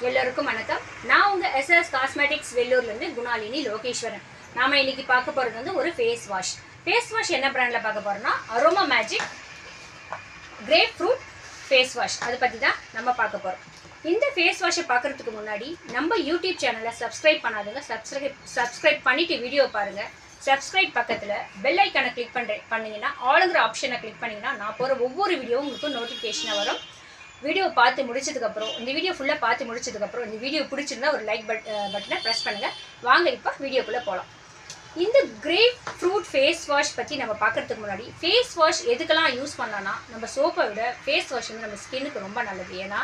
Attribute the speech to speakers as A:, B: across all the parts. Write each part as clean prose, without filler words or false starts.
A: எல்லோருக்கும் வணக்கம். நான் உங்கள் எஸ்எஸ் காஸ்மெட்டிக்ஸ் வெள்ளூர்லேருந்து குணாலினி லோகேஸ்வரன். நாம் இன்றைக்கி பார்க்க போகிறது வந்து ஒரு ஃபேஸ் வாஷ் என்ன பிராண்டில் பார்க்க போகிறோம்னா Aroma Magic grapefruit face wash. அதை பற்றி தான் நம்ம பார்க்க போகிறோம். இந்த ஃபேஸ் வாஷை பார்க்குறதுக்கு முன்னாடி நம்ம யூடியூப் சேனலை சப்ஸ்கிரைப் பண்ணாதுங்க, சப்ஸ்கிரைப் பண்ணிவிட்டு வீடியோ பாருங்கள். சப்ஸ்கிரைப் பக்கத்தில் பெல் ஐக்கானை கிளிக் பண்ணிங்கன்னா ஆளுங்கிற ஆப்ஷனை கிளிக் பண்ணிங்கன்னா நான் போகிற ஒவ்வொரு வீடியோவும் உங்களுக்கு நோட்டிஃபிகேஷனாக வரும். வீடியோ பார்த்து முடிச்சதுக்கப்புறம் இந்த வீடியோ ஃபுல்லாக பார்த்து முடிச்சதுக்கப்புறம் இந்த வீடியோ பிடிச்சிருந்தா ஒரு லைக் பட்டனை ப்ரெஸ் பண்ணுங்கள். வாங்க இப்போ வீடியோக்குள்ளே போகலாம். இந்த கிரேப் ஃப்ரூட் ஃபேஸ் வாஷ் பற்றி நம்ம பார்க்குறதுக்கு முன்னாடி ஃபேஸ் வாஷ் எதுக்கெல்லாம் யூஸ் பண்ணலான்னா நம்ம சோப்பை விட ஃபேஸ் வாஷ் வந்து நம்ம ஸ்கின்னுக்கு ரொம்ப நல்லது. ஏன்னா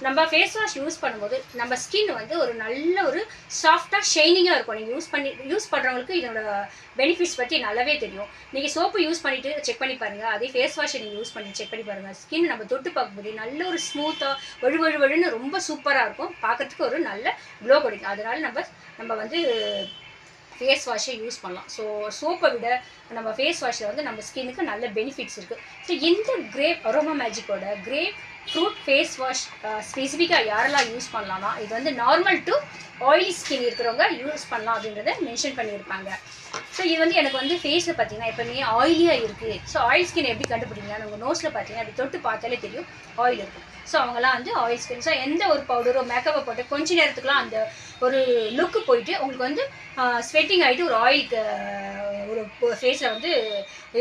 A: நம்ம ஃபேஸ் வாஷ் யூஸ் பண்ணும்போது நம்ம ஸ்கின் வந்து ஒரு நல்ல ஒரு சாஃப்டாக ஷைனிங்காக இருக்கும். நீங்கள் யூஸ் பண்ணுறவங்களுக்கு இதோட பெனிஃபிட்ஸ் பற்றி நல்லாவே தெரியும். நீங்கள் சோப்பு யூஸ் பண்ணிவிட்டு செக் பண்ணி பாருங்கள், அதே ஃபேஸ் வாஷை நீங்கள் யூஸ் பண்ணி செக் பண்ணி பாருங்கள். ஸ்கின் நம்ம தொட்டு பார்க்கும்போது நல்ல ஒரு ஸ்மூத்தாக வழுன்னு ரொம்ப சூப்பராக இருக்கும். பார்க்குறதுக்கு ஒரு நல்ல க்ளோ கொடுக்கும். அதனால் நம்ம வந்து ஃபேஸ் வாஷை யூஸ் பண்ணலாம். ஸோ சோப்பை விட நம்ம ஃபேஸ் வாஷில் வந்து நம்ம ஸ்கின்னுக்கு நல்ல பெனிஃபிட்ஸ் இருக்குது. ஸோ இந்த கிரேப் அரோமா மேஜிக்கோட கிரேப் ஃப்ரூட் ஃபேஸ் வாஷ் ஸ்பெசிஃபிக்காக யாரெல்லாம் யூஸ் பண்ணலாம்னா இது வந்து நார்மல் டு ஆயிலி ஸ்கின் இருக்கிறவங்க யூஸ் பண்ணலாம் அப்படின்றத மென்ஷன் பண்ணியிருப்பாங்க. ஸோ இது வந்து எனக்கு வந்து ஃபேஸில் பார்த்தீங்கன்னா எப்போவுமே ஆயிலியாக இருக்குது. ஸோ ஆயில் ஸ்கின் எப்படி கண்டுபிடிங்கன்னா உங்கள் நோஸில் பார்த்தீங்கன்னா அப்படி தொட்டு பார்த்தாலே தெரியும் ஆயில் இருக்குது. ஸோ அவங்களாம் வந்து ஆயில் ஸ்கின். ஸோ எந்த ஒரு பவுடரோ மேக்கப்பை போட்டு கொஞ்ச நேரத்துக்குலாம் அந்த ஒரு லுக்கு போயிட்டு உங்களுக்கு வந்து ஸ்வெட்டிங் ஆகிட்டு ஒரு ஆயிலுக்கு ஒரு ஃபேஸில் வந்து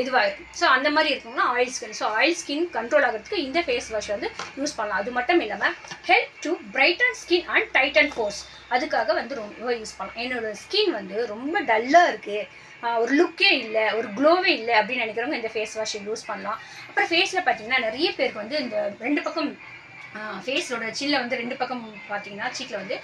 A: இதுவாக இருக்கும். ஸோ அந்த மாதிரி இருக்குங்கன்னா oil skin. So oil skin control ஆகிறதுக்கு இந்த ஃபேஸ் வாஷ் வந்து யூஸ் பண்ணலாம். அது மட்டும் இல்லாமல் help to brighten skin and Titan force அதுக்காக வந்து ரொம்ப யூஸ் பண்ணலாம். என்னோடய ஸ்கின் வந்து ரொம்ப டல்லாக இருக்குது, ஒரு லுக்கே இல்லை, ஒரு க்ளோவே இல்லை அப்படின்னு நினைக்கிறவங்க இந்த ஃபேஸ் வாஷை யூஸ் பண்ணலாம். அப்புறம் ஃபேஸில் பார்த்தீங்கன்னா நிறைய பேருக்கு வந்து இந்த ரெண்டு பக்கம் ஃபேஸோட சில்ல வந்து ரெண்டு பக்கம் பார்த்தீங்கன்னா சீக்கில் வந்து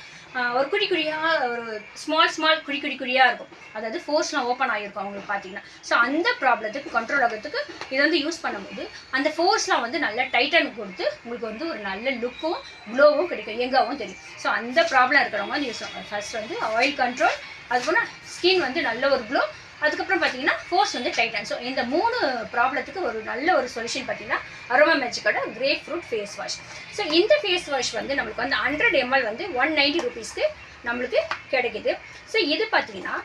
A: ஒரு குழியாக ஒரு ஸ்மால் குழியாக இருக்கும். அதாவது ஃபோர்ஸ்லாம் ஓப்பன் ஆகிருக்கும் அவங்களுக்கு பார்த்தீங்கன்னா. ஸோ அந்த ப்ராப்ளத்துக்கு கண்ட்ரோல் ஆகிறதுக்கு இதை வந்து யூஸ் பண்ணும்போது அந்த ஃபோர்ஸ்லாம் வந்து நல்ல டைட்டன் கொடுத்து உங்களுக்கு வந்து ஒரு நல்ல லுக்கும் க்ளோவும் கிடைக்கும், எங்காவும் தெரியும். ஸோ அந்த ப்ராப்ளம் இருக்கிறவங்க வந்து யூஸ் பண்ணுவாங்க. ஃபர்ஸ்ட் வந்து ஆயில் கண்ட்ரோல், அதுக்கப்புறம் ஸ்கின் வந்து நல்ல ஒரு க்ளோ, அதுக்கப்புறம் பார்த்தீங்கன்னா ஃபோர்ஸ் வந்து டைட்டன். ஸோ இந்த 3 ப்ராப்ளத்துக்கு ஒரு நல்ல ஒரு சொல்யூஷன் பார்த்தீங்கன்னா அரோமா மேஜிக்கோட grapefruit face wash. So இந்த ஃபேஸ் வாஷ் வந்து நம்மளுக்கு வந்து 100 ml வந்து 190 rupeesக்கு நம்மளுக்கு கிடைக்கிது. ஸோ இது பார்த்தீங்கன்னா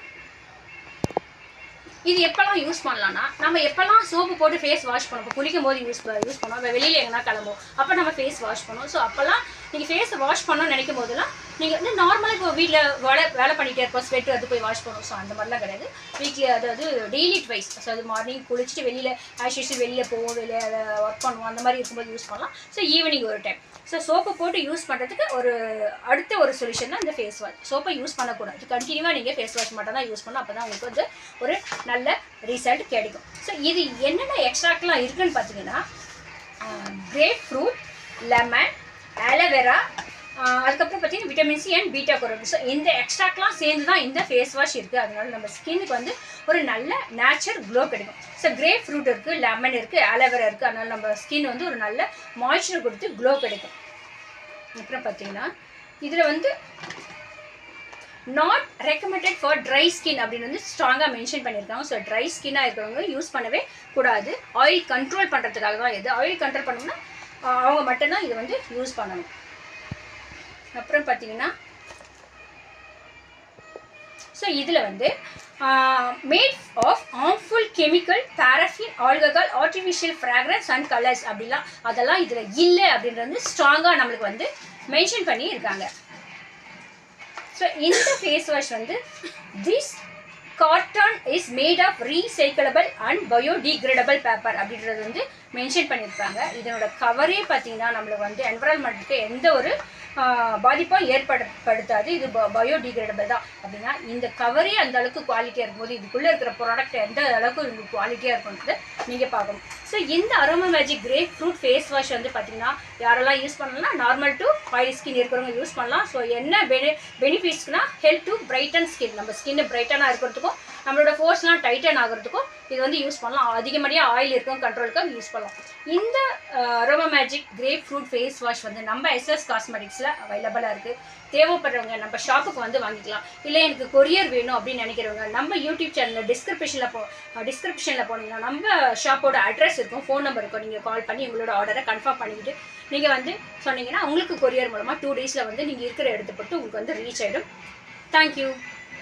A: இது எப்போல்லாம் யூஸ் பண்ணலான்னா நம்ம எப்போல்லாம் சோப்பு போட்டு ஃபேஸ் வாஷ் பண்ணுவோம், குளிக்கும் போது யூஸ் பண்ணுவோம், இப்போ வெளியில் எங்கன்னா கிளம்பும் அப்போ நம்ம ஃபேஸ் வாஷ் பண்ணுவோம். ஸோ அப்போல்லாம் நீங்கள் ஃபேஸை வாஷ் பண்ணணும்னு நினைக்கும் போதெல்லாம் நீங்கள் வந்து நார்மலாக இப்போ வீட்டில் வேலை பண்ணிகிட்டே இருப்போம், ஸ்வெட்டு அது போய் வாஷ் பண்ணுவோம். ஸோ அந்த மாதிரிலாம் கிடையாது. வீக்லி அதாவது டெய்லி ட்வைஸ். ஸோ அது மார்னிங் குளிச்சுட்டு வெளியில் வெளியில் போவோம், வெளியில் ஒர்க் பண்ணுவோம், அந்த மாதிரி இருக்கும்போது யூஸ் பண்ணலாம். ஸோ ஈவினிங் ஒரு டைம். ஸோ சோப்பை போட்டு யூஸ் பண்ணுறதுக்கு அடுத்த ஒரு சொல்யூஷன் தான் இந்த ஃபேஸ் வாஷ். சோப்பை யூஸ் பண்ணக்கூடாது, கண்டினியூவாக நீங்கள் ஃபேஸ் வாஷ் மட்டும் தான் யூஸ் பண்ணணும். அப்போ தான் உங்களுக்கு வந்து ஒரு நல்ல ரிசல்ட் கிடைக்கும். ஸோ இது என்னென்ன எக்ஸ்ட்ராக்ட்லாம் இருக்குதுன்னு பார்த்தீங்கன்னா கிரேப் ஃப்ரூட், லெமன், ஆலோவேரா, அதுக்கப்புறம் பார்த்தீங்கன்னா vitamin C and beta carotene. So இந்த எக்ஸ்ட்ராக்ட்லாம் சேர்ந்து தான் இந்த ஃபேஸ் வாஷ் இருக்குது. அதனால நம்ம ஸ்கின்னுக்கு வந்து ஒரு நல்ல நேச்சுரல் க்ளோ கிடைக்கும். ஸோ கிரேப் ஃப்ரூட் இருக்குது, லெமன் இருக்குது, ஆலோவேரா இருக்குது. அதனால் நம்ம ஸ்கின் வந்து ஒரு நல்ல மாய்ஸ்சர் கொடுத்து க்ளோ கிடைக்கும். அப்புறம் பார்த்தீங்கன்னா இதில் வந்து not recommended for dry skin அப்படின்னு வந்து ஸ்ட்ராங்காக மென்ஷன் பண்ணியிருக்காங்க. ஸோ ட்ரை ஸ்கின்னாக இருக்கிறவங்க யூஸ் பண்ணவே கூடாது. ஆயில் கண்ட்ரோல் பண்ணுறதுக்காக தான் இது. ஆயில் கண்ட்ரோல் பண்ணணும்னா அவங்க மட்டும்தான் இதை வந்து யூஸ் பண்ணணும். அப்புறம் பார்த்தீங்கன்னா ஸோ இதில் வந்து made of harmful chemical, paraffin, alcohol, artificial fragrance and colours அப்படிலாம் அதெல்லாம் இதில் இல்லை அப்படின்றது வந்து ஸ்ட்ராங்காக நம்மளுக்கு வந்து மென்ஷன் பண்ணி இருக்காங்க. ஸோ இந்த ஃபேஸ் வாஷ் வந்து this cotton is made of recyclable and biodegradable paper அப்படின்றது வந்து மென்ஷன் பண்ணியிருப்பாங்க. இதனோட கவரே பார்த்தீங்கன்னா நம்மளுக்கு வந்து என்விரான்மெண்ட்டுக்கு எந்த ஒரு பாதிப்பாக ஏற்படுத்தாது. இது பயோடிகிரேடபிள் தான். அப்படின்னா இந்த கவரே அந்த அளவுக்கு குவாலிட்டியாக இருக்கும்போது இதுக்குள்ளே இருக்கிற ப்ராடக்ட் எந்த அளவுக்கு உங்களுக்கு குவாலிட்டியாக இருக்குன்றது நீங்கள் பார்க்கணும். ஸோ இந்த Aroma Magic grapefruit face wash வந்து பார்த்தீங்கன்னா யாரெல்லாம் யூஸ் பண்ணலாம்னா நார்மல் டு ஆயிலி ஸ்கின் இருக்கிறவங்க யூஸ் பண்ணலாம். ஸோ என்ன பெனிஃபிட்ஸ்க்குனா ஹெல்ப் டு பிரைட்டன் ஸ்கின், நம்ம ஸ்கின் பிரைட்டனாக இருக்கிறதுக்கும் நம்மளோட ஃபோர்ஸ்லாம் டைட்டன் ஆகிறதுக்கும் இது வந்து யூஸ் பண்ணலாம். அதிகமடியாக ஆயில் இருக்கும் கண்ட்ரோலுக்கு யூஸ் பண்ணலாம். இந்த Aroma Magic grapefruit face wash வந்து நம்ம எஸ்எஸ் காஸ்மெட்டிக்ஸில் அவைலபிளாக இருக்குது. தேவைப்படுறவங்க நம்ம ஷாப்புக்கு வந்து வாங்கிக்கலாம். இல்லை எனக்கு கொரியர் வேணும் அப்படின்னு நினைக்கிறவங்க நம்ம யூடியூப் சேனலில் டிஸ்கிரிப்ஷனில் போனீங்கன்னா நம்ம ஷாப்போட அட்ரஸ் இருக்கும், ஃபோன் நம்பர் இருக்கும். நீங்கள் கால் பண்ணி உங்களோட ஆர்டரை கன்ஃபார்ம் பண்ணிக்கிட்டு நீங்கள் வந்து சொன்னீங்கன்னா உங்களுக்கு கொரியர் மூலமாக 2 days வந்து நீங்கள் இருக்கிற இடத்த பொறுத்து உங்களுக்கு வந்து ரீச் ஆகிடும். தேங்க்யூ.